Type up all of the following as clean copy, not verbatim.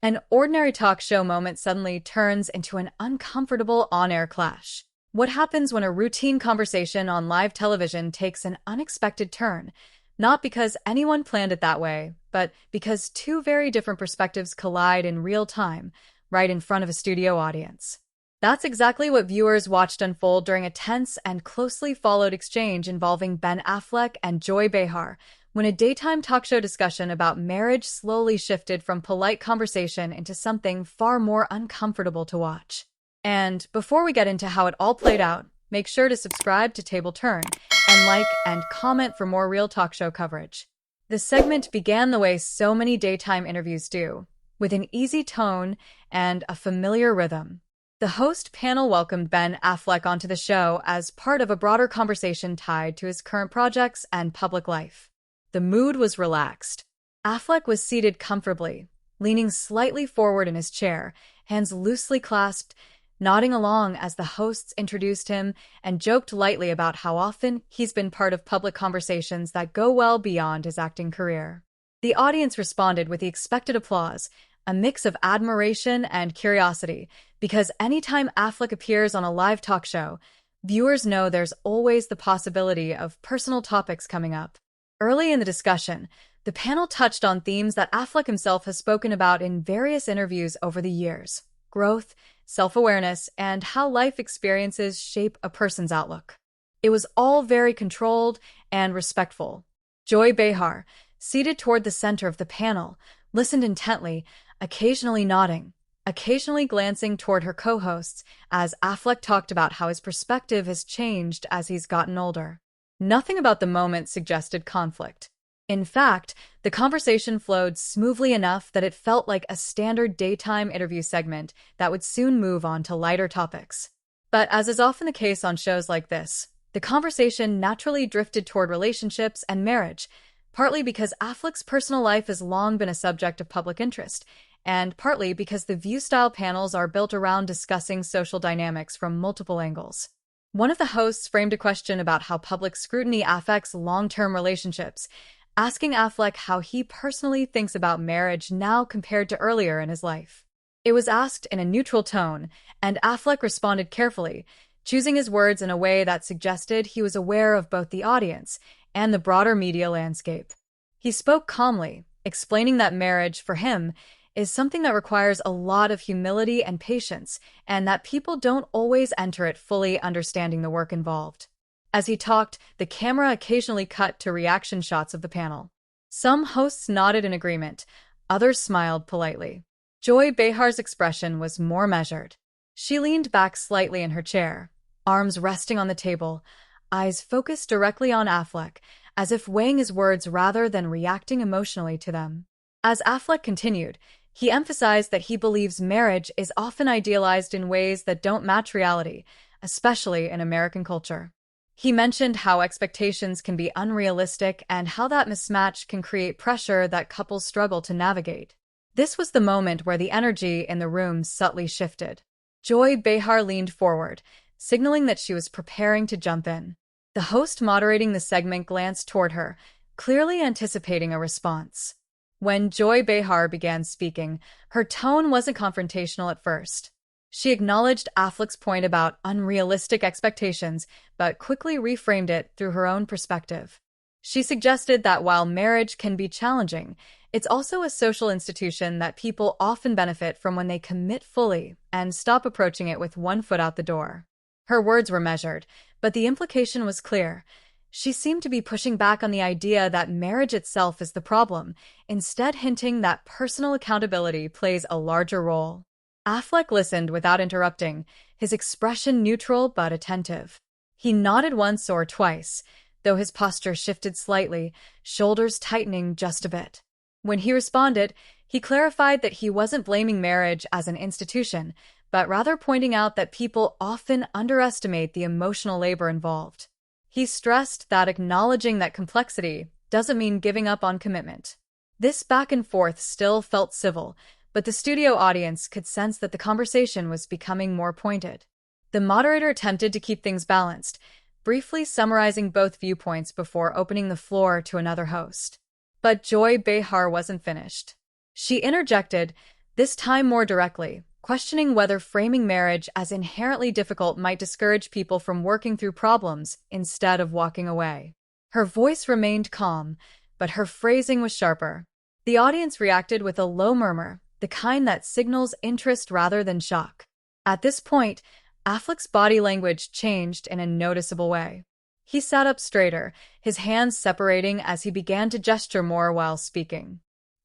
An ordinary talk show moment suddenly turns into an uncomfortable on-air clash. What happens when a routine conversation on live television takes an unexpected turn? Not because anyone planned it that way, but because two very different perspectives collide in real time, right in front of a studio audience. That's exactly what viewers watched unfold during a tense and closely followed exchange involving Ben Affleck and Joy Behar, when a daytime talk show discussion about marriage slowly shifted from polite conversation into something far more uncomfortable to watch. And before we get into how it all played out, make sure to subscribe to Table Turn and like and comment for more real talk show coverage. The segment began the way so many daytime interviews do, with an easy tone and a familiar rhythm. The host panel welcomed Ben Affleck onto the show as part of a broader conversation tied to his current projects and public life. The mood was relaxed. Affleck was seated comfortably, leaning slightly forward in his chair, hands loosely clasped, nodding along as the hosts introduced him and joked lightly about how often he's been part of public conversations that go well beyond his acting career. The audience responded with the expected applause, a mix of admiration and curiosity, because anytime Affleck appears on a live talk show, viewers know there's always the possibility of personal topics coming up. Early in the discussion, the panel touched on themes that Affleck himself has spoken about in various interviews over the years: growth, self-awareness, and how life experiences shape a person's outlook. It was all very controlled and respectful. Joy Behar, seated toward the center of the panel, listened intently, occasionally nodding, occasionally glancing toward her co-hosts as Affleck talked about how his perspective has changed as he's gotten older. Nothing about the moment suggested conflict. In fact, the conversation flowed smoothly enough that it felt like a standard daytime interview segment that would soon move on to lighter topics. But as is often the case on shows like this, the conversation naturally drifted toward relationships and marriage, partly because Affleck's personal life has long been a subject of public interest, and partly because the view-style panels are built around discussing social dynamics from multiple angles. One of the hosts framed a question about how public scrutiny affects long-term relationships, asking Affleck how he personally thinks about marriage now compared to earlier in his life. It was asked in a neutral tone, and Affleck responded carefully, choosing his words in a way that suggested he was aware of both the audience and the broader media landscape. He spoke calmly, explaining that marriage, for him, is something that requires a lot of humility and patience, and that people don't always enter it fully understanding the work involved. As he talked, the camera occasionally cut to reaction shots of the panel. Some hosts nodded in agreement, others smiled politely. Joy Behar's expression was more measured. She leaned back slightly in her chair, arms resting on the table, eyes focused directly on Affleck, as if weighing his words rather than reacting emotionally to them. As Affleck continued, he emphasized that he believes marriage is often idealized in ways that don't match reality, especially in American culture. He mentioned how expectations can be unrealistic and how that mismatch can create pressure that couples struggle to navigate. This was the moment where the energy in the room subtly shifted. Joy Behar leaned forward, signaling that she was preparing to jump in. The host moderating the segment glanced toward her, clearly anticipating a response. When Joy Behar began speaking, her tone wasn't confrontational at first. She acknowledged Affleck's point about unrealistic expectations, but quickly reframed it through her own perspective. She suggested that while marriage can be challenging, it's also a social institution that people often benefit from when they commit fully and stop approaching it with one foot out the door. Her words were measured, but the implication was clear. She seemed to be pushing back on the idea that marriage itself is the problem, instead hinting that personal accountability plays a larger role. Affleck listened without interrupting, his expression neutral but attentive. He nodded once or twice, though his posture shifted slightly, shoulders tightening just a bit. When he responded, he clarified that he wasn't blaming marriage as an institution, but rather pointing out that people often underestimate the emotional labor involved. He stressed that acknowledging that complexity doesn't mean giving up on commitment. This back and forth still felt civil, but the studio audience could sense that the conversation was becoming more pointed. The moderator attempted to keep things balanced, briefly summarizing both viewpoints before opening the floor to another host. But Joy Behar wasn't finished. She interjected, this time more directly, questioning whether framing marriage as inherently difficult might discourage people from working through problems instead of walking away. Her voice remained calm, but her phrasing was sharper. The audience reacted with a low murmur, the kind that signals interest rather than shock. At this point, Affleck's body language changed in a noticeable way. He sat up straighter, his hands separating as he began to gesture more while speaking.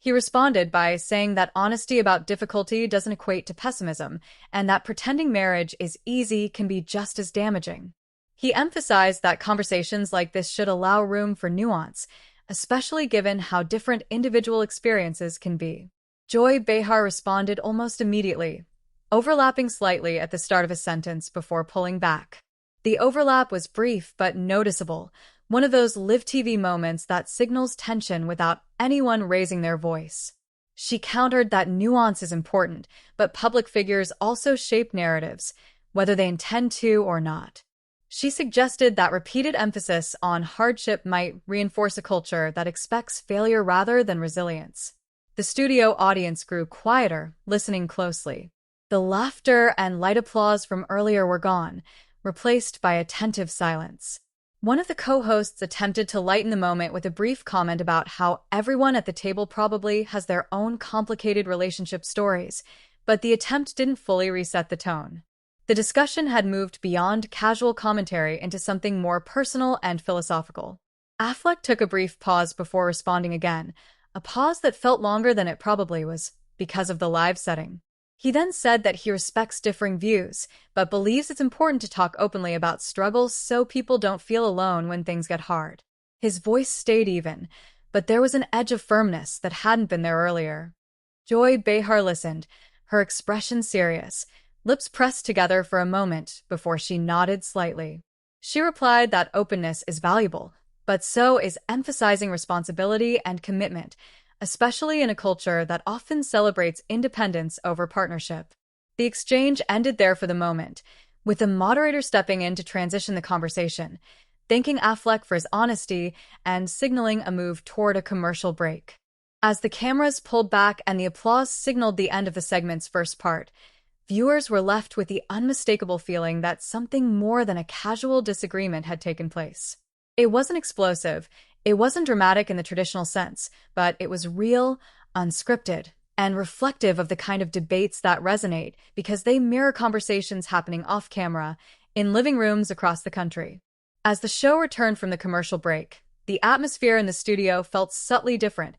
He responded by saying that honesty about difficulty doesn't equate to pessimism, and that pretending marriage is easy can be just as damaging. He emphasized that conversations like this should allow room for nuance, especially given how different individual experiences can be. Behar responded almost immediately, overlapping slightly at the start of a sentence before pulling back. The overlap was brief but noticeable, one of those live TV moments that signals tension without anyone raising their voice. She countered that nuance is important, but public figures also shape narratives, whether they intend to or not. She suggested that repeated emphasis on hardship might reinforce a culture that expects failure rather than resilience. The studio audience grew quieter, listening closely. The laughter and light applause from earlier were gone, replaced by attentive silence. One of the co-hosts attempted to lighten the moment with a brief comment about how everyone at the table probably has their own complicated relationship stories, but the attempt didn't fully reset the tone. The discussion had moved beyond casual commentary into something more personal and philosophical. Affleck took a brief pause before responding again, a pause that felt longer than it probably was, because of the live setting. He then said that he respects differing views, but believes it's important to talk openly about struggles so people don't feel alone when things get hard. His voice stayed even, but there was an edge of firmness that hadn't been there earlier. Behar listened, her expression serious, lips pressed together for a moment before she nodded slightly. She replied that openness is valuable, but so is emphasizing responsibility and commitment, especially in a culture that often celebrates independence over partnership. The exchange ended there for the moment, with the moderator stepping in to transition the conversation, thanking Affleck for his honesty and signaling a move toward a commercial break. As the cameras pulled back and the applause signaled the end of the segment's first part, viewers were left with the unmistakable feeling that something more than a casual disagreement had taken place. It wasn't explosive, it wasn't dramatic in the traditional sense, but it was real, unscripted, and reflective of the kind of debates that resonate because they mirror conversations happening off-camera in living rooms across the country. As the show returned from the commercial break, the atmosphere in the studio felt subtly different,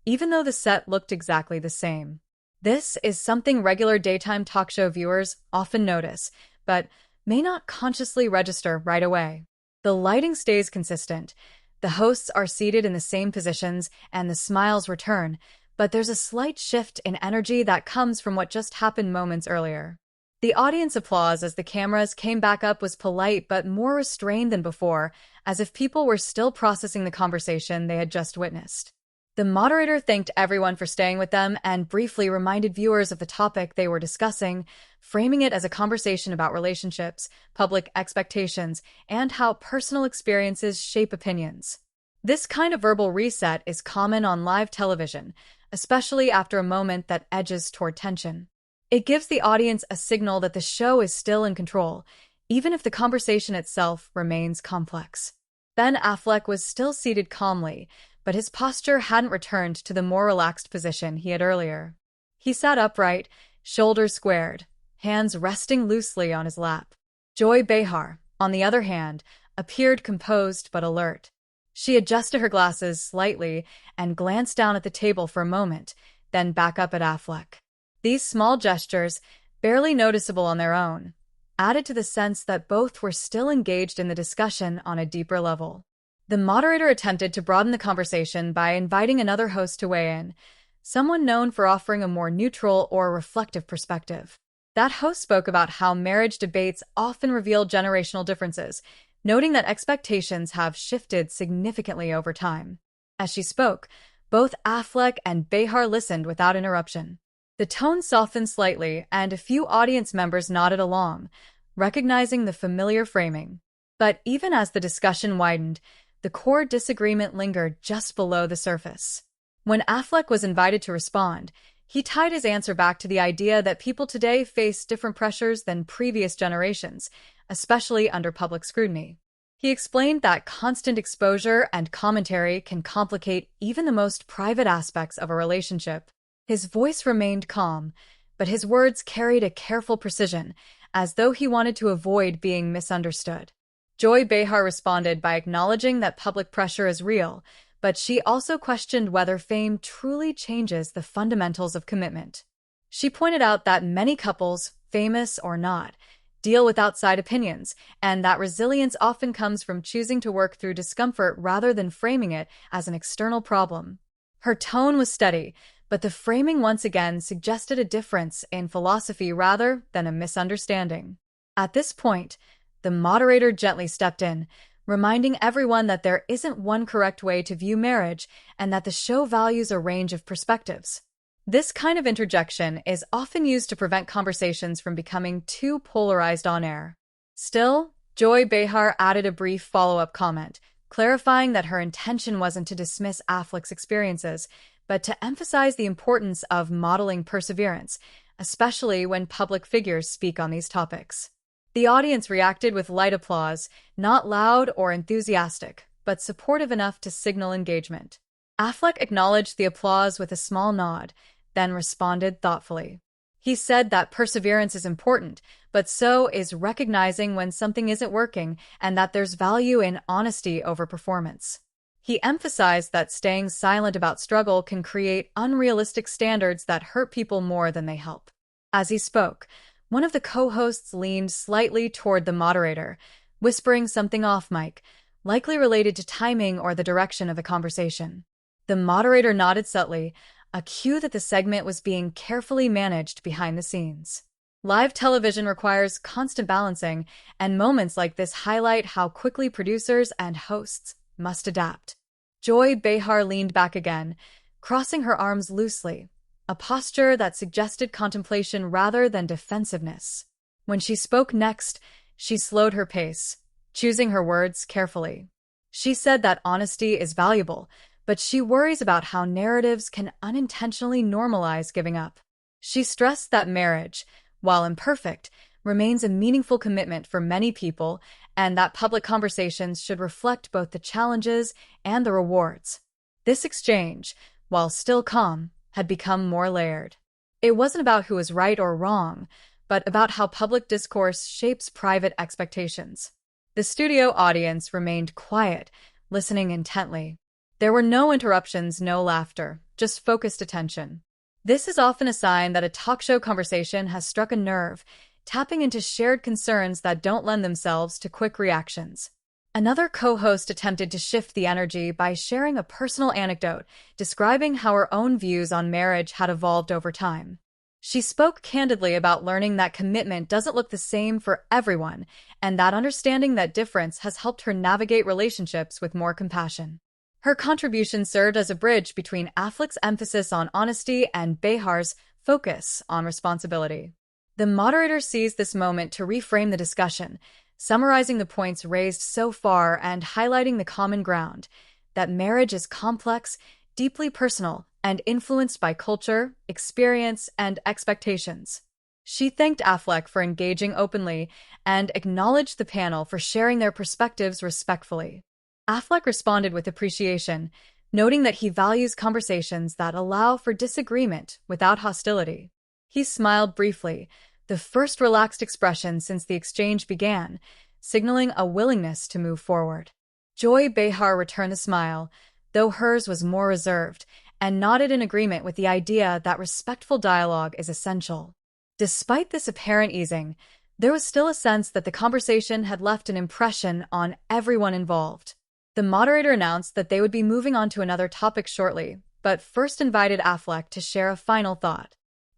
even though the set looked exactly the same. This is something regular daytime talk show viewers often notice, but may not consciously register right away. The lighting stays consistent. The hosts are seated in the same positions and the smiles return, but there's a slight shift in energy that comes from what just happened moments earlier. The audience applause as the cameras came back up was polite but more restrained than before, as if people were still processing the conversation they had just witnessed. The moderator thanked everyone for staying with them and briefly reminded viewers of the topic they were discussing, framing it as a conversation about relationships, public expectations, and how personal experiences shape opinions. This kind of verbal reset is common on live television, especially after a moment that edges toward tension. It gives the audience a signal that the show is still in control, even if the conversation itself remains complex. Ben Affleck was still seated calmly, but his posture hadn't returned to the more relaxed position he had earlier. He sat upright, shoulders squared, hands resting loosely on his lap. Behar, on the other hand, appeared composed but alert. She adjusted her glasses slightly and glanced down at the table for a moment, then back up at Affleck. These small gestures, barely noticeable on their own, added to the sense that both were still engaged in the discussion on a deeper level. The moderator attempted to broaden the conversation by inviting another host to weigh in, someone known for offering a more neutral or reflective perspective. That host spoke about how marriage debates often reveal generational differences, noting that expectations have shifted significantly over time. As she spoke, both Affleck and Behar listened without interruption. The tone softened slightly, and a few audience members nodded along, recognizing the familiar framing. But even as the discussion widened, the core disagreement lingered just below the surface. When Affleck was invited to respond, He tied his answer back to the idea that people today face different pressures than previous generations, especially under public scrutiny. He explained that constant exposure and commentary can complicate even the most private aspects of a relationship. His voice remained calm, but his words carried a careful precision, as though he wanted to avoid being misunderstood. Joy Behar responded by acknowledging that public pressure is real, but she also questioned whether fame truly changes the fundamentals of commitment. She pointed out that many couples, famous or not, deal with outside opinions, and that resilience often comes from choosing to work through discomfort rather than framing it as an external problem. Her tone was steady, but the framing once again suggested a difference in philosophy rather than a misunderstanding. At this point, the moderator gently stepped in, reminding everyone that there isn't one correct way to view marriage and that the show values a range of perspectives. This kind of interjection is often used to prevent conversations from becoming too polarized on air. Still, Joy Behar added a brief follow-up comment, clarifying that her intention wasn't to dismiss Affleck's experiences, but to emphasize the importance of modeling perseverance, especially when public figures speak on these topics. The audience reacted with light applause, not loud or enthusiastic, but supportive enough to signal engagement. Affleck acknowledged the applause with a small nod, then responded thoughtfully. He said that perseverance is important, but so is recognizing when something isn't working and that there's value in honesty over performance. He emphasized that staying silent about struggle can create unrealistic standards that hurt people more than they help. As he spoke, one of the co-hosts leaned slightly toward the moderator, whispering something off mic, likely related to timing or the direction of the conversation. The moderator nodded subtly, a cue that the segment was being carefully managed behind the scenes. Live television requires constant balancing, and moments like this highlight how quickly producers and hosts must adapt. Joy Behar leaned back again, crossing her arms loosely, a posture that suggested contemplation rather than defensiveness. When she spoke next, she slowed her pace, choosing her words carefully. She said that honesty is valuable, but she worries about how narratives can unintentionally normalize giving up. She stressed that marriage, while imperfect, remains a meaningful commitment for many people, and that public conversations should reflect both the challenges and the rewards. This exchange, while still calm, had become more layered. It wasn't about who was right or wrong, but about how public discourse shapes private expectations. The studio audience remained quiet, listening intently. There were no interruptions, no laughter, just focused attention. This is often a sign that a talk show conversation has struck a nerve, tapping into shared concerns that don't lend themselves to quick reactions. Another co-host attempted to shift the energy by sharing a personal anecdote, describing how her own views on marriage had evolved over time. She spoke candidly about learning that commitment doesn't look the same for everyone, and that understanding that difference has helped her navigate relationships with more compassion. Her contribution served as a bridge between Affleck's emphasis on honesty and Behar's focus on responsibility. The moderator seized this moment to reframe the discussion, summarizing the points raised so far and highlighting the common ground, that marriage is complex, deeply personal, and influenced by culture, experience, and expectations. She thanked Affleck for engaging openly and acknowledged the panel for sharing their perspectives respectfully. Affleck responded with appreciation, noting that he values conversations that allow for disagreement without hostility. He smiled briefly, the first relaxed expression since the exchange began, signaling a willingness to move forward. Joy Behar returned the smile, though hers was more reserved, and nodded in agreement with the idea that respectful dialogue is essential. Despite this apparent easing, there was still a sense that the conversation had left an impression on everyone involved. The moderator announced that they would be moving on to another topic shortly, but first invited Affleck to share a final thought.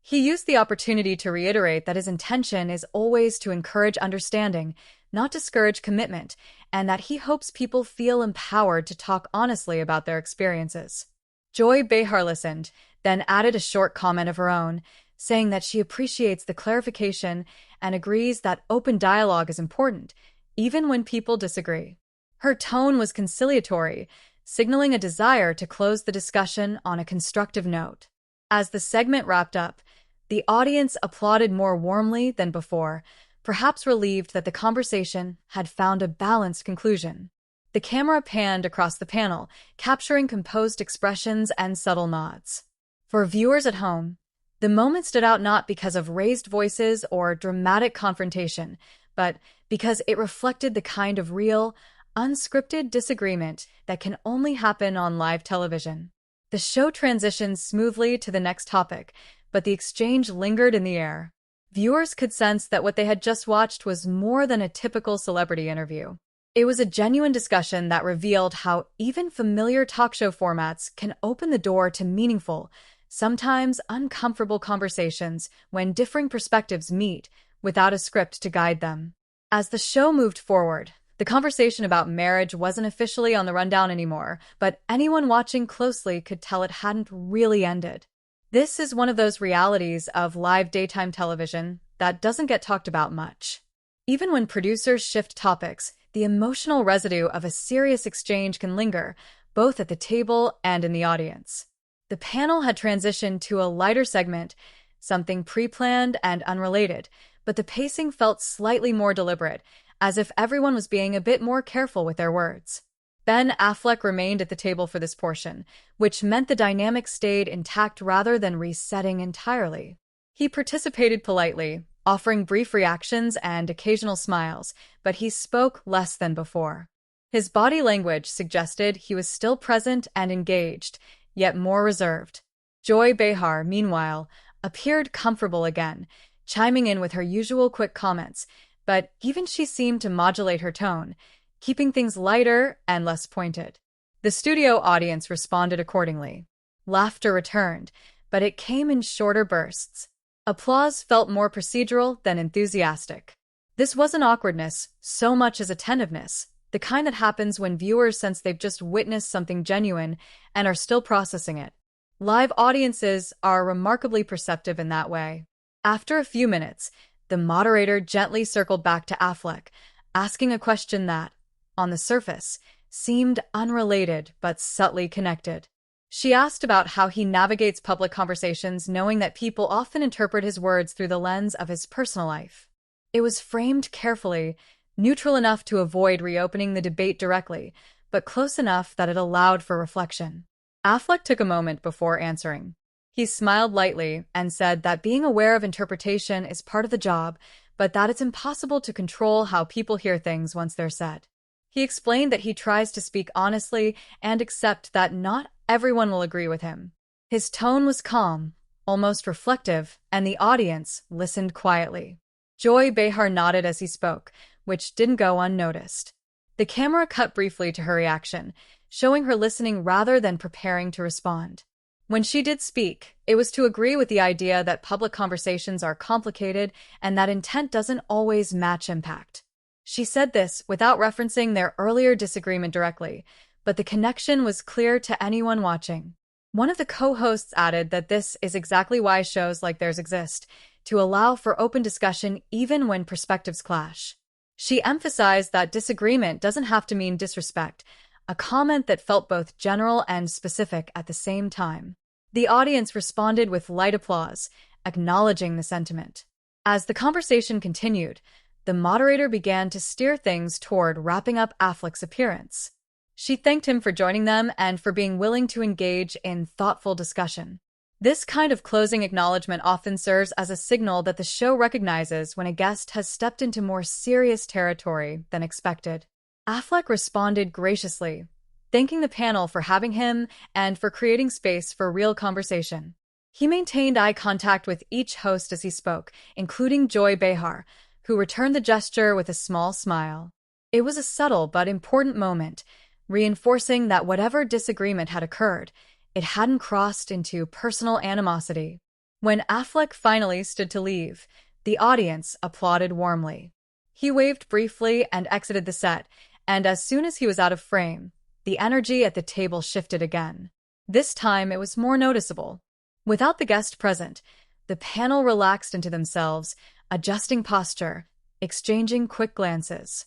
He used the opportunity to reiterate that his intention is always to encourage understanding, not discourage commitment, and that he hopes people feel empowered to talk honestly about their experiences. Joy Behar listened, then added a short comment of her own, saying that she appreciates the clarification and agrees that open dialogue is important, even when people disagree. Her tone was conciliatory, signaling a desire to close the discussion on a constructive note. As the segment wrapped up, the audience applauded more warmly than before, perhaps relieved that the conversation had found a balanced conclusion. The camera panned across the panel, capturing composed expressions and subtle nods. For viewers at home, the moment stood out not because of raised voices or dramatic confrontation, but because it reflected the kind of real, unscripted disagreement that can only happen on live television. The show transitioned smoothly to the next topic, but the exchange lingered in the air. Viewers could sense that what they had just watched was more than a typical celebrity interview. It was a genuine discussion that revealed how even familiar talk show formats can open the door to meaningful, sometimes uncomfortable conversations when differing perspectives meet without a script to guide them. As the show moved forward, the conversation about marriage wasn't officially on the rundown anymore, but anyone watching closely could tell it hadn't really ended. This is one of those realities of live daytime television that doesn't get talked about much. Even when producers shift topics, the emotional residue of a serious exchange can linger, both at the table and in the audience. The panel had transitioned to a lighter segment, something pre-planned and unrelated, but the pacing felt slightly more deliberate, as if everyone was being a bit more careful with their words. Ben Affleck remained at the table for this portion, which meant the dynamic stayed intact rather than resetting entirely. He participated politely, offering brief reactions and occasional smiles, but he spoke less than before. His body language suggested he was still present and engaged, yet more reserved. Joy Behar, meanwhile, appeared comfortable again, chiming in with her usual quick comments, but even she seemed to modulate her tone, keeping things lighter and less pointed. The studio audience responded accordingly. Laughter returned, but it came in shorter bursts. Applause felt more procedural than enthusiastic. This wasn't awkwardness so much as attentiveness, the kind that happens when viewers sense they've just witnessed something genuine and are still processing it. Live audiences are remarkably perceptive in that way. After a few minutes, the moderator gently circled back to Affleck, asking a question that, on the surface, seemed unrelated but subtly connected. She asked about how he navigates public conversations knowing that people often interpret his words through the lens of his personal life. It was framed carefully, neutral enough to avoid reopening the debate directly, but close enough that it allowed for reflection. Affleck took a moment before answering. He smiled lightly and said that being aware of interpretation is part of the job, but that it's impossible to control how people hear things once they're said. He explained that he tries to speak honestly and accept that not everyone will agree with him. His tone was calm, almost reflective, and the audience listened quietly. Joy Behar nodded as he spoke, which didn't go unnoticed. The camera cut briefly to her reaction, showing her listening rather than preparing to respond. When she did speak, it was to agree with the idea that public conversations are complicated and that intent doesn't always match impact. She said this without referencing their earlier disagreement directly, but the connection was clear to anyone watching. One of the co-hosts added that this is exactly why shows like theirs exist, to allow for open discussion even when perspectives clash. She emphasized that disagreement doesn't have to mean disrespect, a comment that felt both general and specific at the same time. The audience responded with light applause, acknowledging the sentiment. As the conversation continued, the moderator began to steer things toward wrapping up Affleck's appearance. She thanked him for joining them and for being willing to engage in thoughtful discussion. This kind of closing acknowledgement often serves as a signal that the show recognizes when a guest has stepped into more serious territory than expected. Affleck responded graciously, thanking the panel for having him and for creating space for real conversation. He maintained eye contact with each host as he spoke, including Joy Behar, who returned the gesture with a small smile. It was a subtle but important moment, reinforcing that whatever disagreement had occurred, it hadn't crossed into personal animosity. When Affleck finally stood to leave, the audience applauded warmly. He waved briefly and exited the set, and as soon as he was out of frame, the energy at the table shifted again. This time it was more noticeable. Without the guest present, the panel relaxed into themselves, adjusting posture, exchanging quick glances.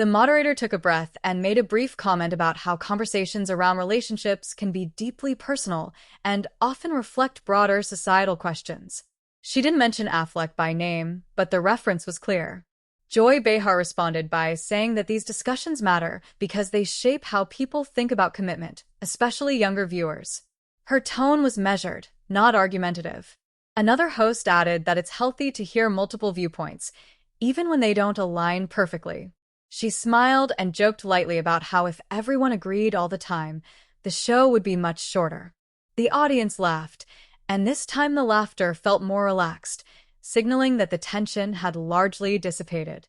The moderator took a breath and made a brief comment about how conversations around relationships can be deeply personal and often reflect broader societal questions. She didn't mention Affleck by name, but the reference was clear. Joy Behar responded by saying that these discussions matter because they shape how people think about commitment, especially younger viewers. Her tone was measured, not argumentative. Another host added that it's healthy to hear multiple viewpoints, even when they don't align perfectly. She smiled and joked lightly about how if everyone agreed all the time, the show would be much shorter. The audience laughed, and this time the laughter felt more relaxed, signaling that the tension had largely dissipated.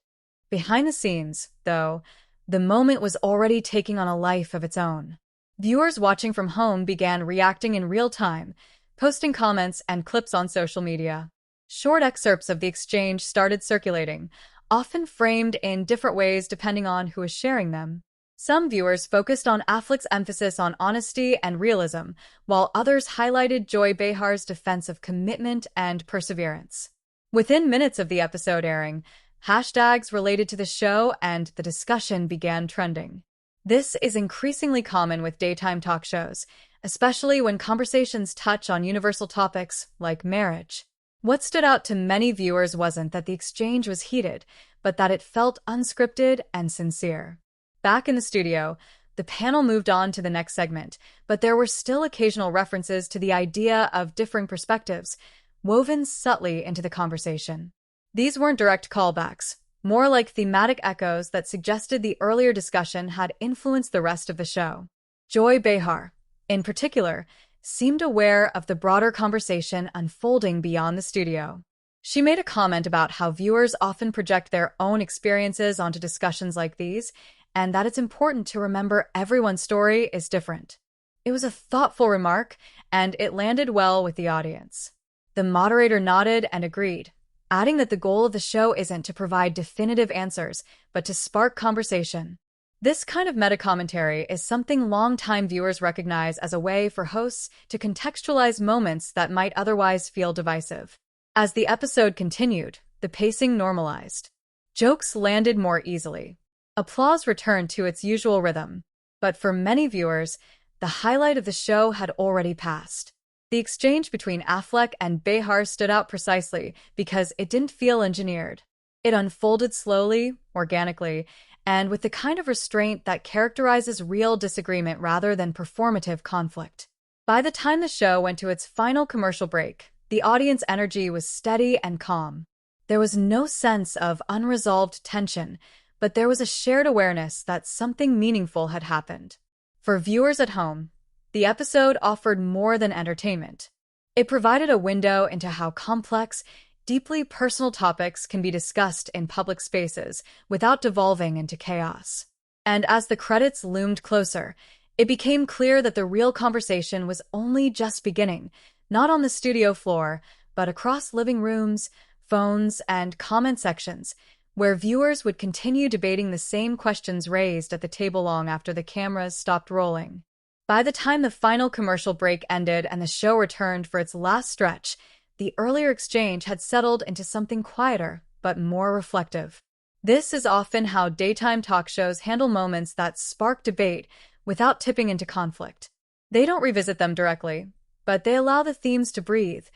Behind the scenes, though, the moment was already taking on a life of its own. Viewers watching from home began reacting in real time, posting comments and clips on social media. Short excerpts of the exchange started circulating, often framed in different ways depending on who was sharing them. Some viewers focused on Affleck's emphasis on honesty and realism, while others highlighted Joy Behar's defense of commitment and perseverance. Within minutes of the episode airing, hashtags related to the show and the discussion began trending. This is increasingly common with daytime talk shows, especially when conversations touch on universal topics like marriage. What stood out to many viewers wasn't that the exchange was heated, but that it felt unscripted and sincere. Back in the studio, the panel moved on to the next segment, but there were still occasional references to the idea of differing perspectives, woven subtly into the conversation. These weren't direct callbacks, more like thematic echoes that suggested the earlier discussion had influenced the rest of the show. Joy Behar, in particular, seemed aware of the broader conversation unfolding beyond the studio. She made a comment about how viewers often project their own experiences onto discussions like these, and that it's important to remember everyone's story is different. It was a thoughtful remark, and it landed well with the audience. The moderator nodded and agreed, adding that the goal of the show isn't to provide definitive answers, but to spark conversation. This kind of meta-commentary is something longtime viewers recognize as a way for hosts to contextualize moments that might otherwise feel divisive. As the episode continued, the pacing normalized. Jokes landed more easily. Applause returned to its usual rhythm. But for many viewers, the highlight of the show had already passed. The exchange between Affleck and Behar stood out precisely because it didn't feel engineered. It unfolded slowly, organically, and with the kind of restraint that characterizes real disagreement rather than performative conflict. By the time the show went to its final commercial break, the audience energy was steady and calm. There was no sense of unresolved tension, but there was a shared awareness that something meaningful had happened. For viewers at home, the episode offered more than entertainment. It provided a window into how complex, deeply personal topics can be discussed in public spaces without devolving into chaos. And as the credits loomed closer, it became clear that the real conversation was only just beginning, not on the studio floor, but across living rooms, phones, and comment sections, where viewers would continue debating the same questions raised at the table long after the cameras stopped rolling. By the time the final commercial break ended and the show returned for its last stretch, the earlier exchange had settled into something quieter, but more reflective. This is often how daytime talk shows handle moments that spark debate without tipping into conflict. They don't revisit them directly, but they allow the themes to breathe,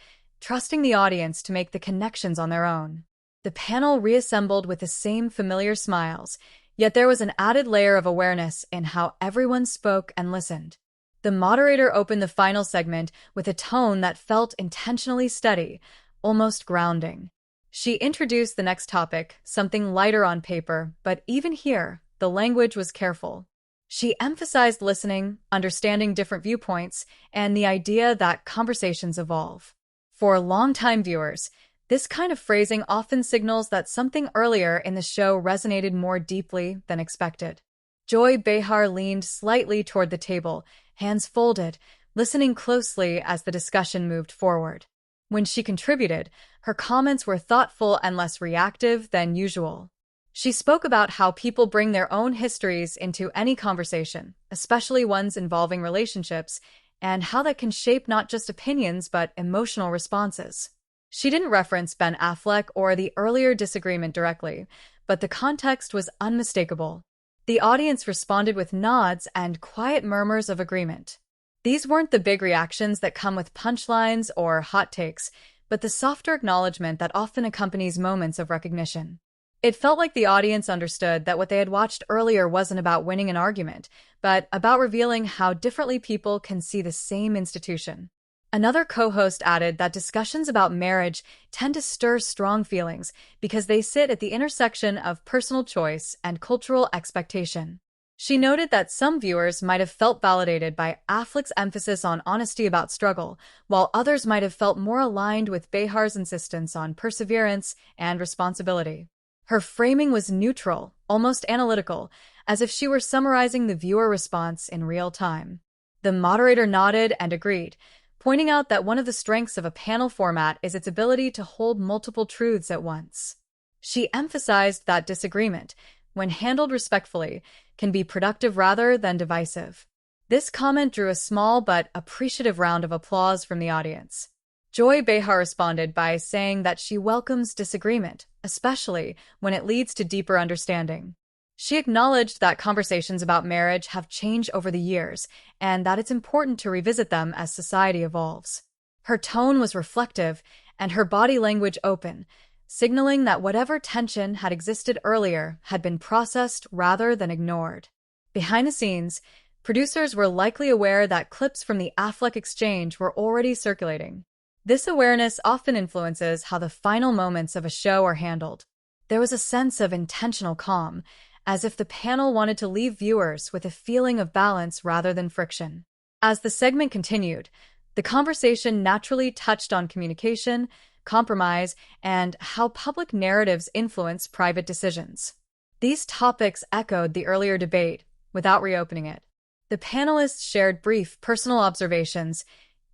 trusting the audience to make the connections on their own. The panel reassembled with the same familiar smiles, yet there was an added layer of awareness in how everyone spoke and listened. The moderator opened the final segment with a tone that felt intentionally steady, almost grounding. She introduced the next topic, something lighter on paper, but even here, the language was careful. She emphasized listening, understanding different viewpoints, and the idea that conversations evolve. For longtime viewers, this kind of phrasing often signals that something earlier in the show resonated more deeply than expected. Joy Behar leaned slightly toward the table, hands folded, listening closely as the discussion moved forward. When she contributed, her comments were thoughtful and less reactive than usual. She spoke about how people bring their own histories into any conversation, especially ones involving relationships, and how that can shape not just opinions but emotional responses. She didn't reference Ben Affleck or the earlier disagreement directly, but the context was unmistakable. The audience responded with nods and quiet murmurs of agreement. These weren't the big reactions that come with punchlines or hot takes, but the softer acknowledgement that often accompanies moments of recognition. It felt like the audience understood that what they had watched earlier wasn't about winning an argument, but about revealing how differently people can see the same institution. Another co-host added that discussions about marriage tend to stir strong feelings because they sit at the intersection of personal choice and cultural expectation. She noted that some viewers might have felt validated by Affleck's emphasis on honesty about struggle, while others might have felt more aligned with Behar's insistence on perseverance and responsibility. Her framing was neutral, almost analytical, as if she were summarizing the viewer response in real time. The moderator nodded and agreed, pointing out that one of the strengths of a panel format is its ability to hold multiple truths at once. She emphasized that disagreement, when handled respectfully, can be productive rather than divisive. This comment drew a small but appreciative round of applause from the audience. Joy Behar responded by saying that she welcomes disagreement, especially when it leads to deeper understanding. She acknowledged that conversations about marriage have changed over the years and that it's important to revisit them as society evolves. Her tone was reflective and her body language open, signaling that whatever tension had existed earlier had been processed rather than ignored. Behind the scenes, producers were likely aware that clips from the Affleck exchange were already circulating. This awareness often influences how the final moments of a show are handled. There was a sense of intentional calm, as if the panel wanted to leave viewers with a feeling of balance rather than friction. As the segment continued, the conversation naturally touched on communication, compromise, and how public narratives influence private decisions. These topics echoed the earlier debate without reopening it. The panelists shared brief personal observations,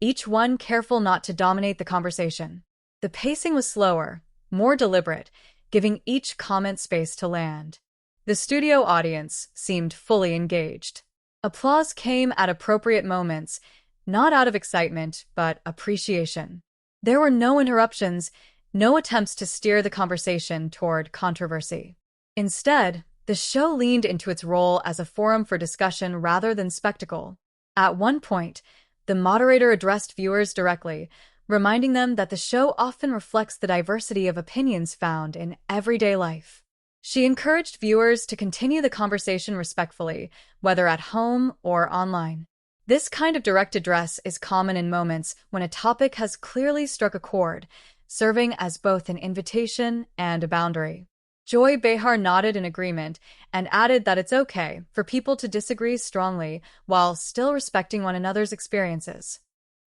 each one careful not to dominate the conversation. The pacing was slower, more deliberate, giving each comment space to land. The studio audience seemed fully engaged. Applause came at appropriate moments, not out of excitement, but appreciation. There were no interruptions, no attempts to steer the conversation toward controversy. Instead, the show leaned into its role as a forum for discussion rather than spectacle. At one point, the moderator addressed viewers directly, reminding them that the show often reflects the diversity of opinions found in everyday life. She encouraged viewers to continue the conversation respectfully, whether at home or online. This kind of direct address is common in moments when a topic has clearly struck a chord, serving as both an invitation and a boundary. Joy Behar nodded in agreement and added that it's okay for people to disagree strongly while still respecting one another's experiences.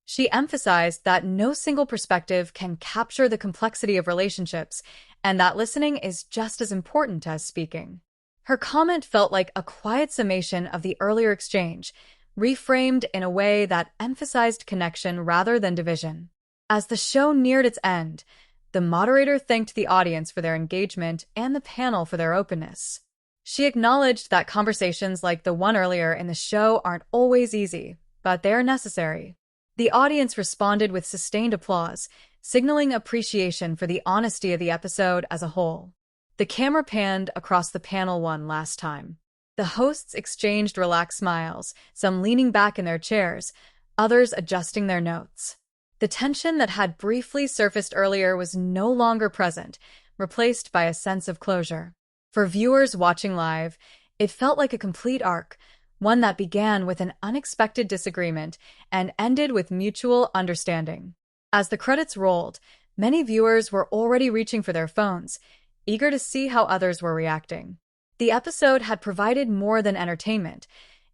She emphasized that no single perspective can capture the complexity of relationships and that listening is just as important as speaking. Her comment felt like a quiet summation of the earlier exchange, reframed in a way that emphasized connection rather than division. As the show neared its end, the moderator thanked the audience for their engagement and the panel for their openness. She acknowledged that conversations like the one earlier in the show aren't always easy, but they are necessary. The audience responded with sustained applause, signaling appreciation for the honesty of the episode as a whole. The camera panned across the panel one last time. The hosts exchanged relaxed smiles, some leaning back in their chairs, others adjusting their notes. The tension that had briefly surfaced earlier was no longer present, replaced by a sense of closure. For viewers watching live, it felt like a complete arc, one that began with an unexpected disagreement and ended with mutual understanding. As the credits rolled, many viewers were already reaching for their phones, eager to see how others were reacting. The episode had provided more than entertainment.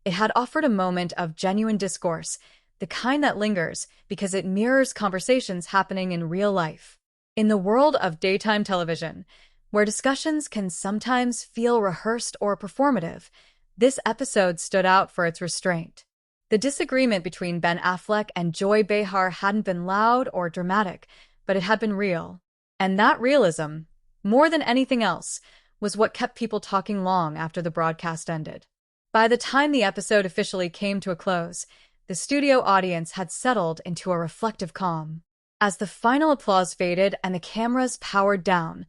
It had offered a moment of genuine discourse, the kind that lingers because it mirrors conversations happening in real life. In the world of daytime television, where discussions can sometimes feel rehearsed or performative, this episode stood out for its restraint. The disagreement between Ben Affleck and Joy Behar hadn't been loud or dramatic, but it had been real. And that realism, more than anything else, was what kept people talking long after the broadcast ended. By the time the episode officially came to a close, the studio audience had settled into a reflective calm. As the final applause faded and the cameras powered down,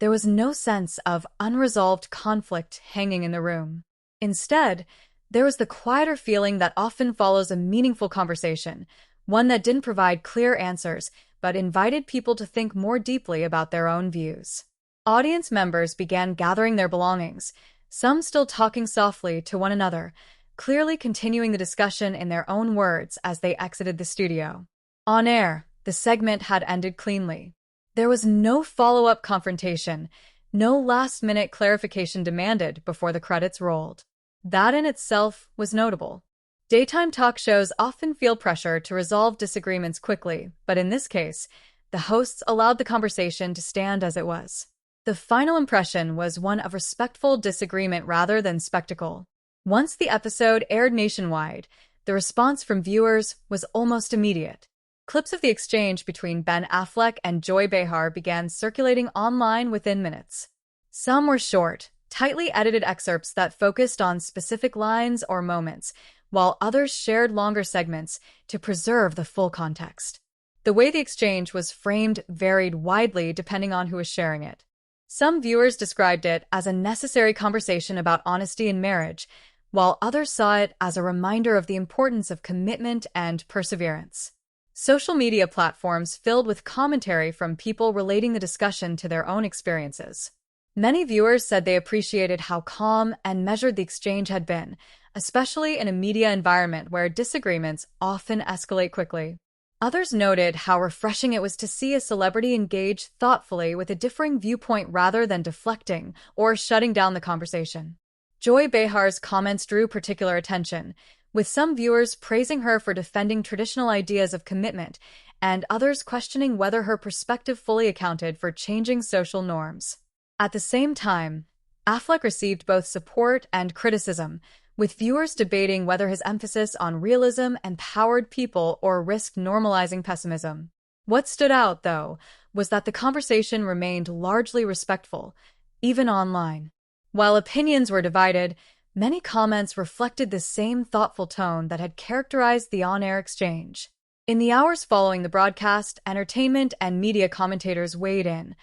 There was no sense of unresolved conflict hanging in the room. Instead, there was the quieter feeling that often follows a meaningful conversation, one that didn't provide clear answers, but invited people to think more deeply about their own views. Audience members began gathering their belongings, some still talking softly to one another, clearly continuing the discussion in their own words as they exited the studio. On air, the segment had ended cleanly. There was no follow-up confrontation, no last-minute clarification demanded before the credits rolled. That in itself was notable. Daytime talk shows often feel pressure to resolve disagreements quickly, but in this case, the hosts allowed the conversation to stand as it was. The final impression was one of respectful disagreement rather than spectacle. Once the episode aired nationwide, the response from viewers was almost immediate. Clips of the exchange between Ben Affleck and Joy Behar began circulating online within minutes. Some were short, tightly edited excerpts that focused on specific lines or moments, while others shared longer segments to preserve the full context. The way the exchange was framed varied widely depending on who was sharing it. Some viewers described it as a necessary conversation about honesty in marriage, while others saw it as a reminder of the importance of commitment and perseverance. Social media platforms filled with commentary from people relating the discussion to their own experiences. Many viewers said they appreciated how calm and measured the exchange had been, especially in a media environment where disagreements often escalate quickly. Others noted how refreshing it was to see a celebrity engage thoughtfully with a differing viewpoint rather than deflecting or shutting down the conversation. Joy Behar's comments drew particular attention, with some viewers praising her for defending traditional ideas of commitment and others questioning whether her perspective fully accounted for changing social norms. At the same time, Affleck received both support and criticism, with viewers debating whether his emphasis on realism empowered people or risked normalizing pessimism. What stood out, though, was that the conversation remained largely respectful, even online. While opinions were divided, many comments reflected the same thoughtful tone that had characterized the on-air exchange. In the hours following the broadcast, entertainment and media commentators weighed in,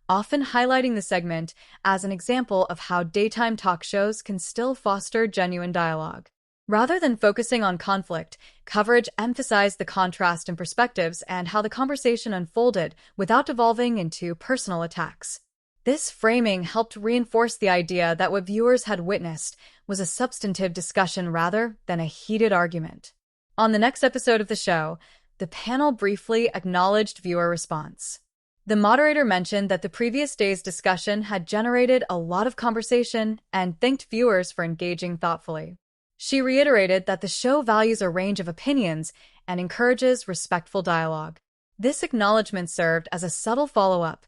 often highlighting the segment as an example of how daytime talk shows can still foster genuine dialogue. Rather than focusing on conflict, coverage emphasized the contrast in perspectives and how the conversation unfolded without devolving into personal attacks. This framing helped reinforce the idea that what viewers had witnessed was a substantive discussion rather than a heated argument. On the next episode of the show, the panel briefly acknowledged viewer response. The moderator mentioned that the previous day's discussion had generated a lot of conversation and thanked viewers for engaging thoughtfully. She reiterated that the show values a range of opinions and encourages respectful dialogue. This acknowledgement served as a subtle follow-up,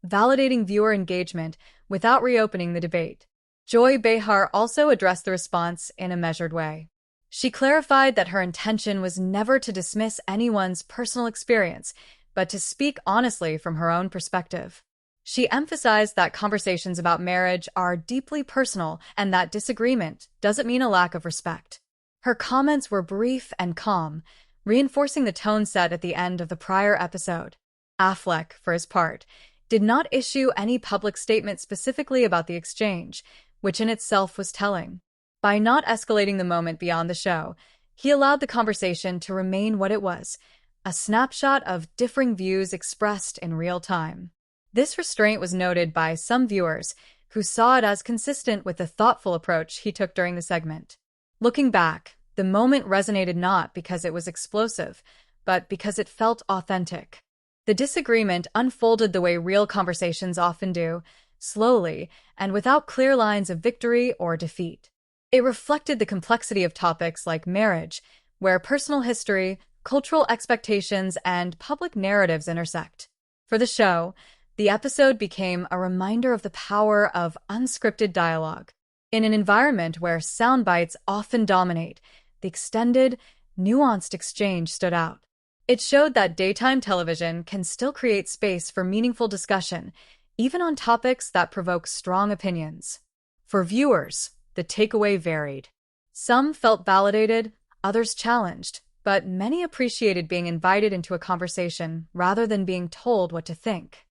validating viewer engagement without reopening the debate. Joy Behar also addressed the response in a measured way. She clarified that her intention was never to dismiss anyone's personal experience, but to speak honestly from her own perspective. She emphasized that conversations about marriage are deeply personal and that disagreement doesn't mean a lack of respect. Her comments were brief and calm, reinforcing the tone set at the end of the prior episode. Affleck, for his part, did not issue any public statement specifically about the exchange, which in itself was telling. By not escalating the moment beyond the show, he allowed the conversation to remain what it was, a snapshot of differing views expressed in real time. This restraint was noted by some viewers, who saw it as consistent with the thoughtful approach he took during the segment. Looking back, the moment resonated not because it was explosive, but because it felt authentic. The disagreement unfolded the way real conversations often do, slowly and without clear lines of victory or defeat. It reflected the complexity of topics like marriage, where personal history, cultural expectations, and public narratives intersect. For the show, the episode became a reminder of the power of unscripted dialogue. In an environment where sound bites often dominate, the extended, nuanced exchange stood out. It showed that daytime television can still create space for meaningful discussion, even on topics that provoke strong opinions. For viewers, the takeaway varied. Some felt validated, others challenged, but many appreciated being invited into a conversation rather than being told what to think.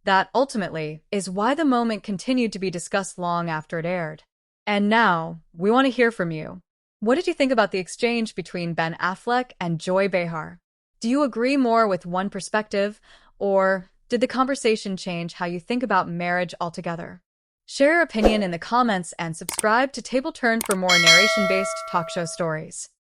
That ultimately is why the moment continued to be discussed long after it aired. And now, we want to hear from you. What did you think about the exchange between Ben Affleck and Joy Behar? Do you agree more with one perspective, or did the conversation change how you think about marriage altogether? Share your opinion in the comments and subscribe to Table Turn for more narration-based talk show stories.